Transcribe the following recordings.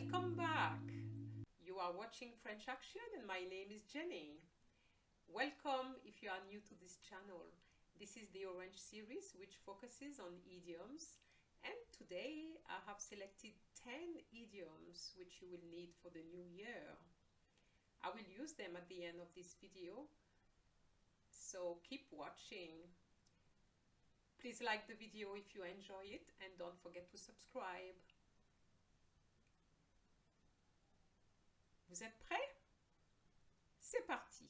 Welcome back. You are watching French Action and my name is Jenny. Welcome if you are new to this channel. This is the Orange series which focuses on idioms, and today I have selected 10 idioms which you will need for the new year. I will use them at the end of this video, so keep watching. Please like the video if you enjoy it and don't forget to subscribe. Vous êtes prêts? C'est parti!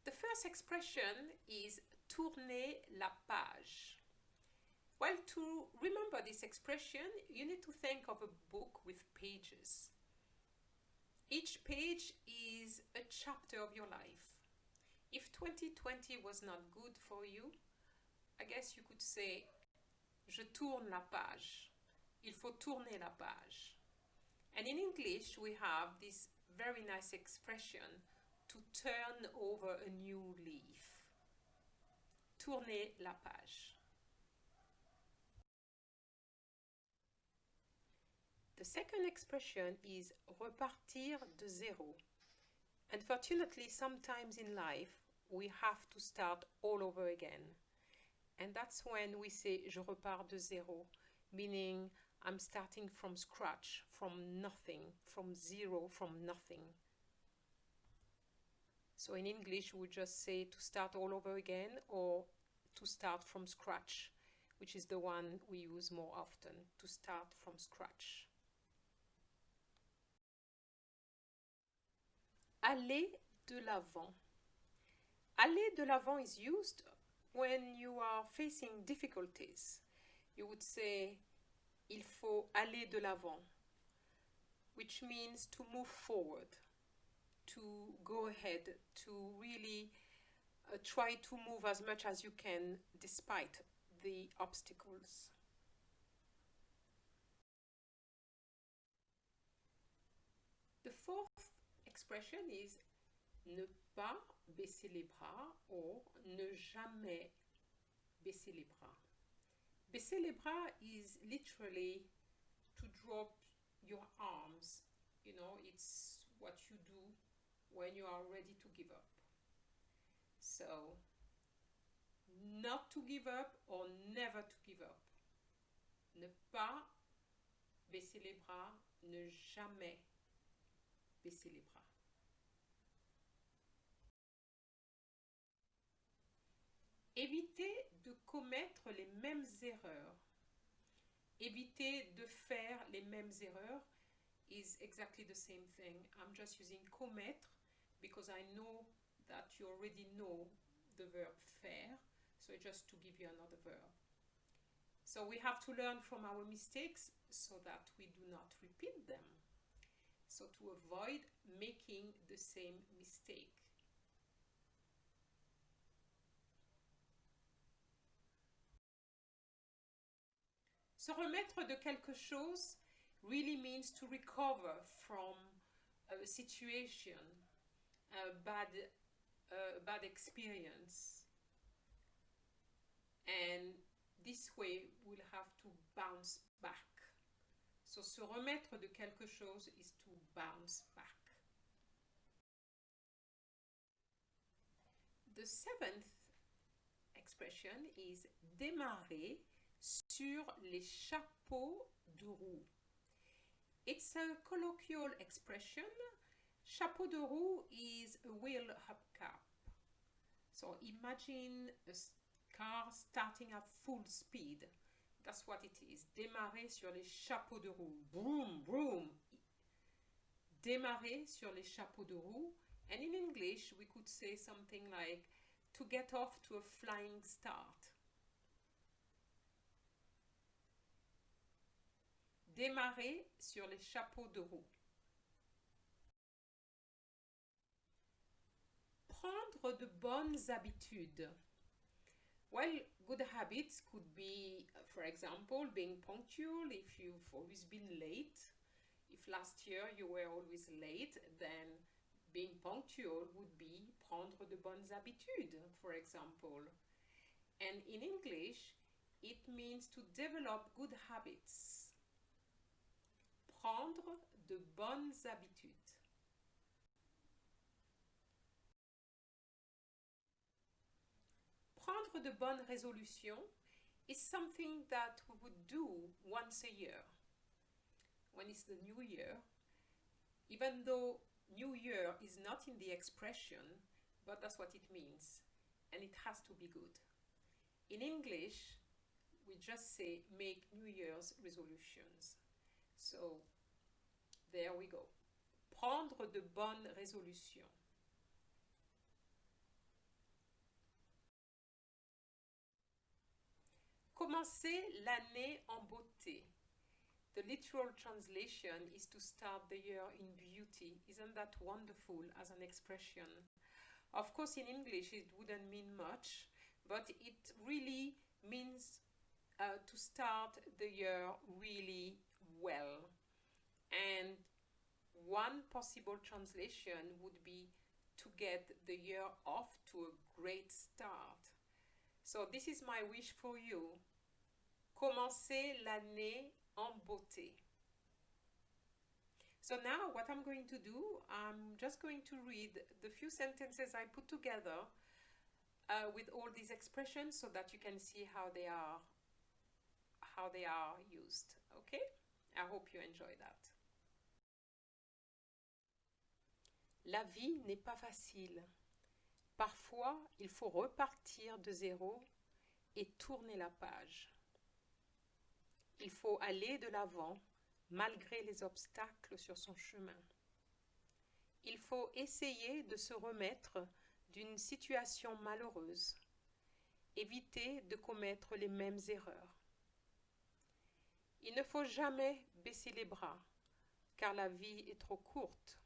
The first expression is tourner la page. Well, to remember this expression, you need to think of a book with pages. Each page is a chapter of your life. If 2020 was not good for you, I guess you could say, je tourne la page. Il faut tourner la page. And in English, we have this very nice expression, to turn over a new leaf. Tourner la page. The second expression is repartir de zéro. Unfortunately, sometimes in life, we have to start all over again. And that's when we say je repars de zéro, meaning I'm starting from scratch, from nothing, from zero, from nothing. So in English, we just say to start all over again or to start from scratch, which is the one we use more often, to start from scratch. Aller de l'avant. Aller de l'avant is used when you are facing difficulties. You would say, il faut aller de l'avant, which means to move forward, to go ahead, to really try to move as much as you can despite the obstacles. The fourth expression is ne pas baisser les bras or ne jamais baisser les bras. Baisser les bras is literally to drop your arms. You know, it's what you do when you are ready to give up. So, not to give up or never to give up. Ne pas baisser les bras, ne jamais baisser les bras. Éviter de commettre les mêmes erreurs. Éviter de faire les mêmes erreurs is exactly the same thing. I'm just using commettre because I know that you already know the verb faire, so just to give you another verb. So we have to learn from our mistakes so that we do not repeat them. So to avoid making the same mistake. Se remettre de quelque chose really means to recover from a situation, a bad experience. And this way we'll have to bounce back. So se remettre de quelque chose is to bounce back. The seventh expression is démarrer sur les chapeaux de roue. It's a colloquial expression. Chapeau de roue is a wheel hubcap. So imagine a car starting at full speed. That's what it is. Démarrer sur les chapeaux de roue. Vroom, vroom. Démarrer sur les chapeaux de roue. And in English, we could say something like to get off to a flying start. Démarrer sur les chapeaux de roue. Prendre de bonnes habitudes. Well, good habits could be, for example, being punctual if you've always been late. If last year you were always late, then being punctual would be prendre de bonnes habitudes, for example. And in English, it means to develop good habits. Prendre de bonnes habitudes. Prendre de bonnes résolutions is something that we would do once a year. When it's the new year, even though New Year is not in the expression, but that's what it means, and it has to be good. In English, we just say make New Year's resolutions. So, there we go. Prendre de bonnes résolutions. Commencer l'année en beauté. The literal translation is to start the year in beauty. Isn't that wonderful as an expression? Of course, in English it wouldn't mean much, but it really means to start the year really well. And one possible translation would be to get the year off to a great start. So this is my wish for you. Commencer l'année en beauté. So now what I'm going to do, I'm just going to read the few sentences I put together with all these expressions so that you can see how they are used. Okay? I hope you enjoy that. La vie n'est pas facile. Parfois, il faut repartir de zéro et tourner la page. Il faut aller de l'avant malgré les obstacles sur son chemin. Il faut essayer de se remettre d'une situation malheureuse, éviter de commettre les mêmes erreurs. Il ne faut jamais baisser les bras, car la vie est trop courte.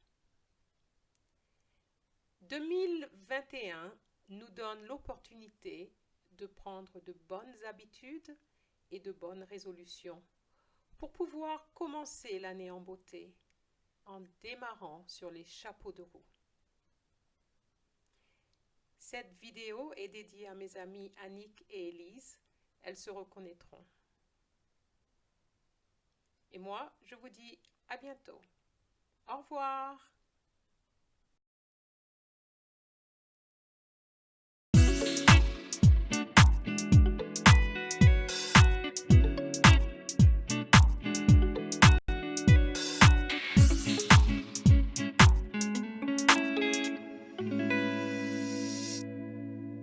2021 nous donne l'opportunité de prendre de bonnes habitudes et de bonnes résolutions pour pouvoir commencer l'année en beauté en démarrant sur les chapeaux de roue. Cette vidéo est dédiée à mes amies Annick et Élise. Elles se reconnaîtront. Et moi, je vous dis à bientôt. Au revoir.